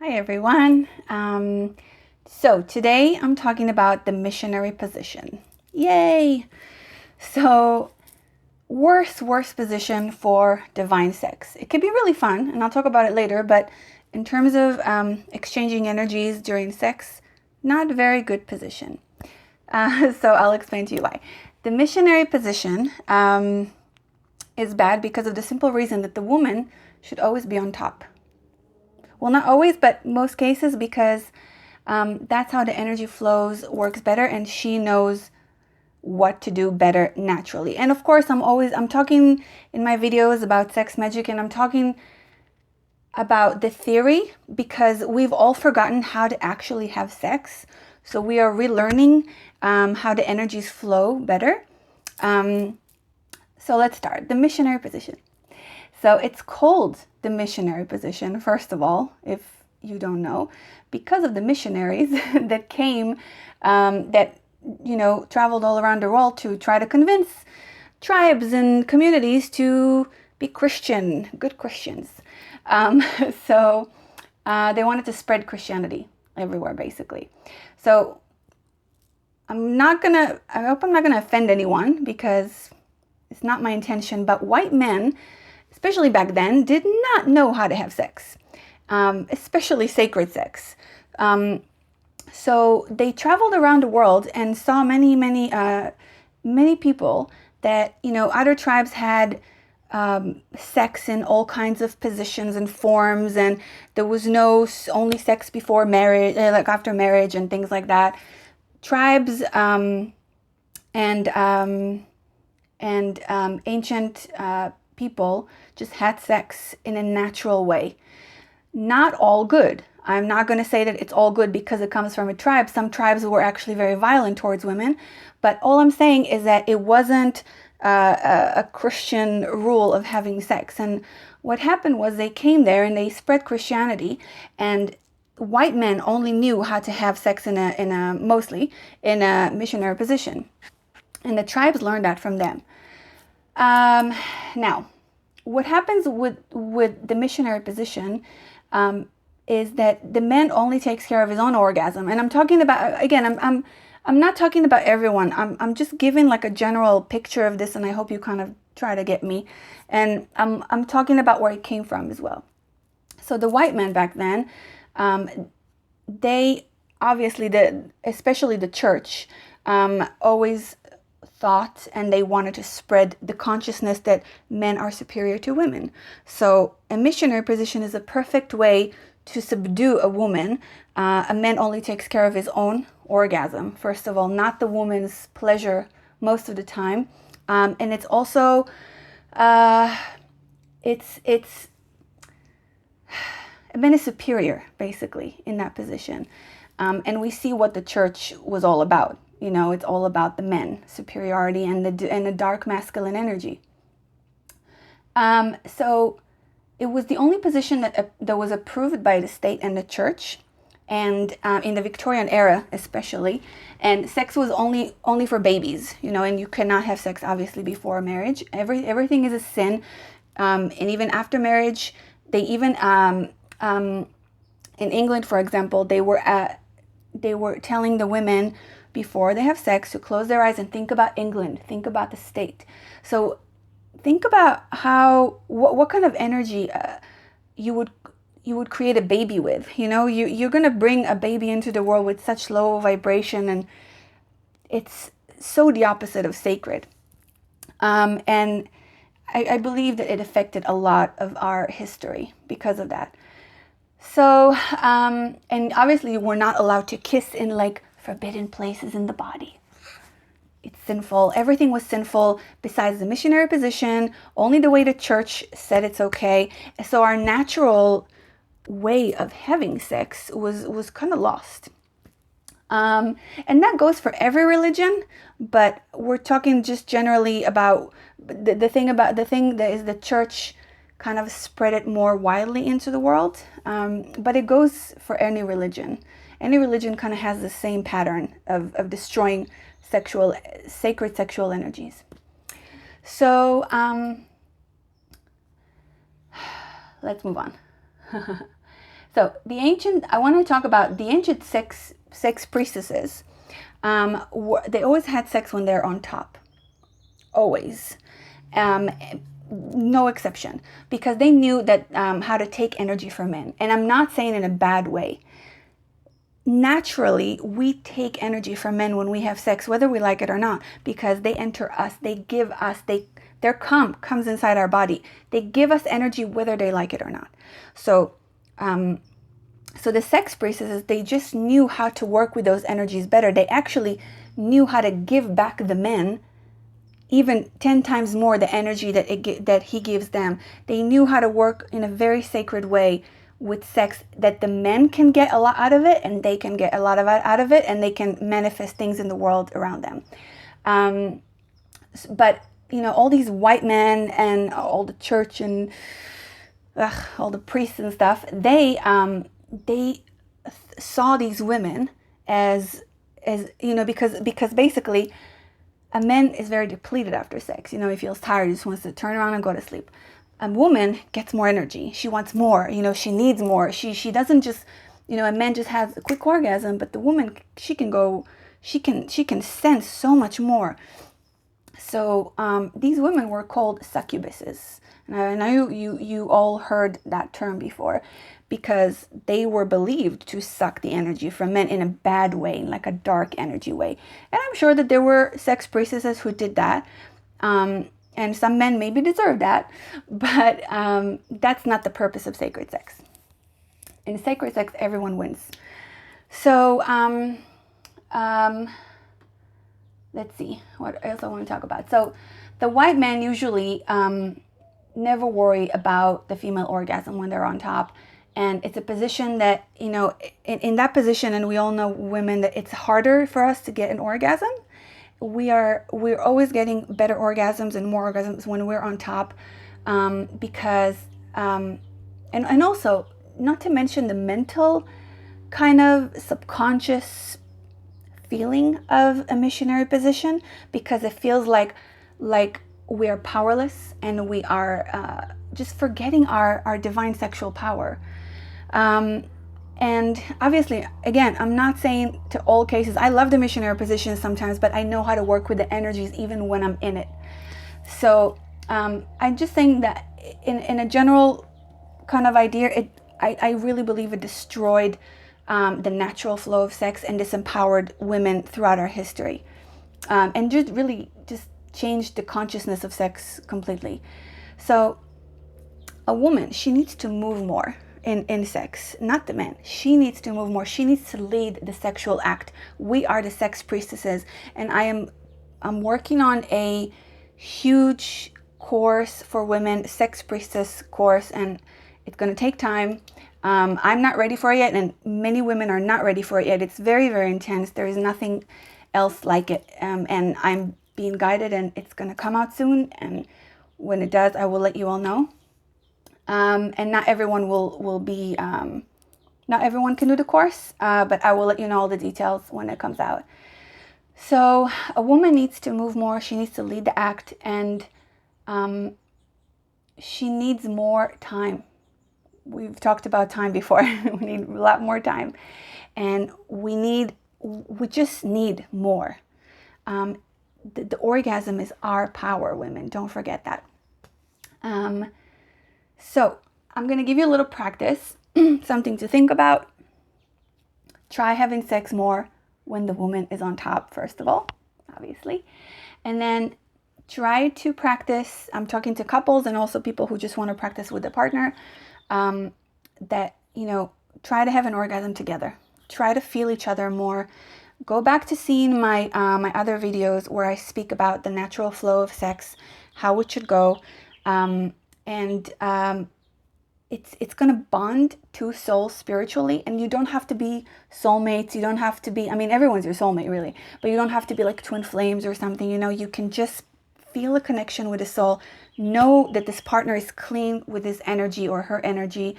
Hi everyone. So today I'm talking about the missionary position. Yay! So worst position for divine sex. It can be really fun, and I'll talk about it later, but in terms of exchanging energies during sex, not a very good position. So I'll explain to you why. The missionary position is bad because of the simple reason that the woman should always be on top. Well, not always, but most cases, because that's how the energy flows, works better, and she knows what to do better naturally. And of course, I'm talking in my videos about sex magic, and I'm talking about the theory because we've all forgotten how to actually have sex. So we are relearning how the energies flow better. So let's start. The missionary position. So it's called the missionary position, first of all, if you don't know, because of the missionaries that came, traveled all around the world to try to convince tribes and communities to be Christian, good Christians. So they wanted to spread Christianity everywhere, basically. So I hope I'm not gonna offend anyone because it's not my intention, but white men, especially back then, did not know how to have sex, especially sacred sex. So they traveled around the world and saw many people that, other tribes had sex in all kinds of positions and forms, and there was no only sex before marriage, like after marriage and things like that. Tribes and ancient people just had sex in a natural way. Not all good. I'm not going to say that it's all good because it comes from a tribe. Some tribes were actually very violent towards women. But all I'm saying is that it wasn't a Christian rule of having sex. And what happened was they came there and they spread Christianity, and white men only knew how to have sex mostly in a missionary position. And the tribes learned that from them. Now, what happens with the missionary position is that the man only takes care of his own orgasm. And I'm talking about, again, I'm not talking about everyone. I'm just giving like a general picture of this, and I hope you kind of try to get me. And I'm talking about where it came from as well. So the white men back then, they obviously, especially the church, always thought, and they wanted to spread the consciousness that men are superior to women. So a missionary position is a perfect way to subdue a woman. A man only takes care of his own orgasm, first of all, not the woman's pleasure most of the time. And it's also, it's a man is superior, basically, in that position. And we see what the church was all about. It's all about the men, superiority, and the dark masculine energy. So it was the only position that was approved by the state and the church, and in the Victorian era especially. And sex was only for babies, and you cannot have sex obviously before marriage. Everything is a sin, and even after marriage. They even in England, for example, they were telling the women before they have sex to close their eyes and think about England, think about the state. So think about what kind of energy you would create a baby with. You're going to bring a baby into the world with such low vibration, and it's so the opposite of sacred. And I believe that it affected a lot of our history because of that. So, and obviously we're not allowed to kiss in like forbidden places in the body. It's sinful. Everything was sinful besides the missionary position. Only the way the church said it's okay. So our natural way of having sex was kind of lost. And that goes for every religion, but we're talking just generally about the thing that is the church kind of spread it more widely into the world. But it goes for any religion. Any religion kind of has the same pattern of destroying sacred sexual energies. So let's move on. So I want to talk about the ancient sex priestesses. They always had sex when they're on top. Always. No exception. Because they knew that how to take energy from men. And I'm not saying in a bad way. Naturally, we take energy from men when we have sex, whether we like it or not, because they enter us, they give us, their cum comes inside our body. They give us energy whether they like it or not. So the sex priestesses, they just knew how to work with those energies better. They actually knew how to give back the men even 10 times more the energy that he gives them. They knew how to work in a very sacred way with sex, that the men can get a lot out of it, and they can get a lot out of it, and they can manifest things in the world around them. But all these white men and all the church and all the priests and stuff, they saw these women as because basically a man is very depleted after sex. He feels tired, he just wants to turn around and go to sleep. A woman gets more energy. She wants more. She needs more. She doesn't just, a man just has a quick orgasm, but the woman, she can sense so much more. So these women were called succubuses. And I know you all heard that term before, because they were believed to suck the energy from men in a bad way, like a dark energy way. And I'm sure that there were sex priestesses who did that. And some men maybe deserve that, but that's not the purpose of sacred sex. In sacred sex, everyone wins. So let's see, what else I want to talk about. So the white men usually never worry about the female orgasm when they're on top. And it's a position that, in that position, and we all know women, that it's harder for us to get an orgasm. We're always getting better orgasms and more orgasms when we're on top, because and also, not to mention the mental kind of subconscious feeling of a missionary position, because it feels like we are powerless, and we are just forgetting our divine sexual power. And obviously, again, I'm not saying to all cases. I love the missionary position sometimes, but I know how to work with the energies even when I'm in it. So I'm just saying that in a general kind of idea, I really believe it destroyed the natural flow of sex and disempowered women throughout our history, and just really just changed the consciousness of sex completely. So a woman, she needs to move more in sex, not the man. She needs to move more. She needs to lead the sexual act. We are the sex priestesses, and I'm working on a huge course for women, sex priestess course, and it's going to take time. I'm not ready for it yet, and many women are not ready for it yet. It's very, very intense. There is nothing else like it, and I'm being guided, and it's going to come out soon, and when it does, I will let you all know. And not everyone will be, not everyone can do the course, but I will let you know all the details when it comes out. So a woman needs to move more. She needs to lead the act, and she needs more time. We've talked about time before. We need a lot more time, and we just need more. The orgasm is our power, women. Don't forget that. So I'm going to give you a little practice, something to think about. Try having sex more when the woman is on top, first of all, obviously. And then try to practice. I'm talking to couples and also people who just want to practice with a partner, that, try to have an orgasm together. Try to feel each other more. Go back to seeing my other videos where I speak about the natural flow of sex, how it should go. It's going to bond two souls spiritually, and you don't have to be soulmates. You don't have to be, everyone's your soulmate really, but you don't have to be like twin flames or something. You can just feel a connection with a soul. Know that this partner is clean with his energy or her energy.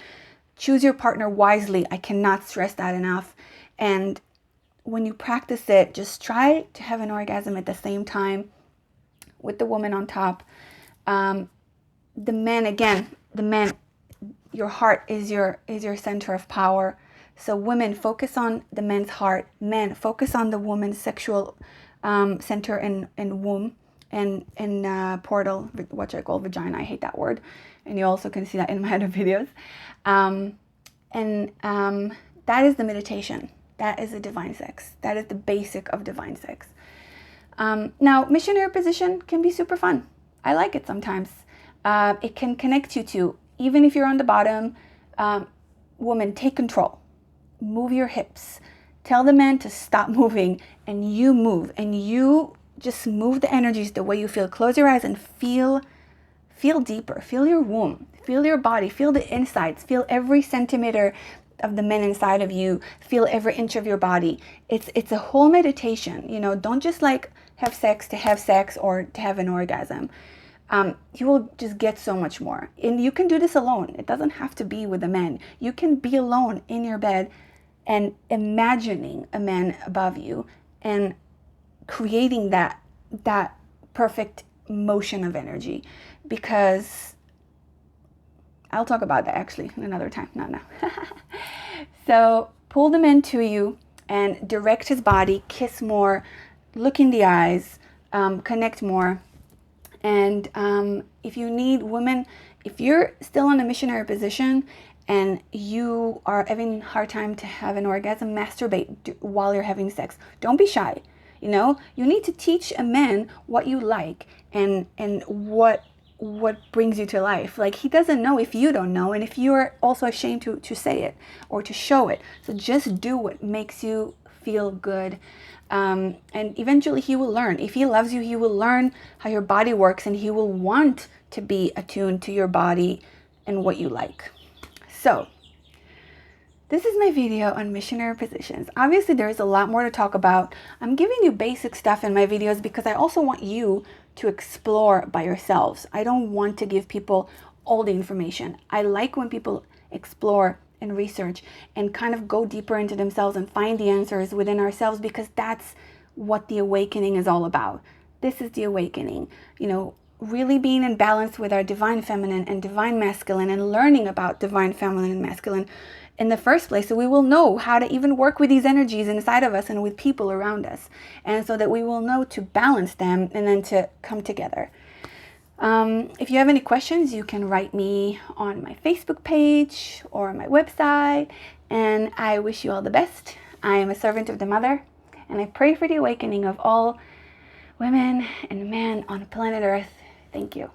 Choose your partner wisely. I cannot stress that enough. And when you practice it, just try to have an orgasm at the same time with the woman on top. The men, your heart is your center of power. So women, focus on the men's heart. Men, focus on the woman's sexual center and womb and portal, which I call vagina. I hate that word. And you also can see that in my other videos. That is the meditation. That is the divine sex. That is the basic of divine sex. Now, missionary position can be super fun. I like it sometimes. It can connect you to, even if you're on the bottom, woman, take control. Move your hips. Tell the man to stop moving, and you move. And you just move the energies the way you feel. Close your eyes and feel deeper. Feel your womb. Feel your body. Feel the insides. Feel every centimeter of the men inside of you. Feel every inch of your body. It's a whole meditation. You know, don't just like have sex to have sex or to have an orgasm. You will just get so much more. And you can do this alone. It doesn't have to be with a man. You can be alone in your bed and imagining a man above you and creating that perfect motion of energy. Because I'll talk about that actually another time, not now. So pull the man to you and direct his body, kiss more, look in the eyes, connect more. And if you need women, if you're still in a missionary position and you are having a hard time to have an orgasm, masturbate while you're having sex. Don't be shy. You know, you need to teach a man what you like and what brings you to life. Like, he doesn't know if you don't know, and if you're also ashamed to say it or to show it. So just do what makes you feel good. And eventually he will learn. If he loves you, he will learn how your body works, and he will want to be attuned to your body and what you like. So this is my video on missionary positions. Obviously, there's a lot more to talk about. I'm giving you basic stuff in my videos because I also want you to explore by yourselves. I don't want to give people all the information. I like when people explore and research and kind of go deeper into themselves and find the answers within ourselves, because that's what the awakening is all about. This is the awakening, you know, really being in balance with our divine feminine and divine masculine, and learning about divine feminine and masculine in the first place, so we will know how to even work with these energies inside of us and with people around us, and so that we will know to balance them and then to come together. If you have any questions, you can write me on my Facebook page or my website, and I wish you all the best. I am a servant of the Mother, and I pray for the awakening of all women and men on planet Earth. Thank you.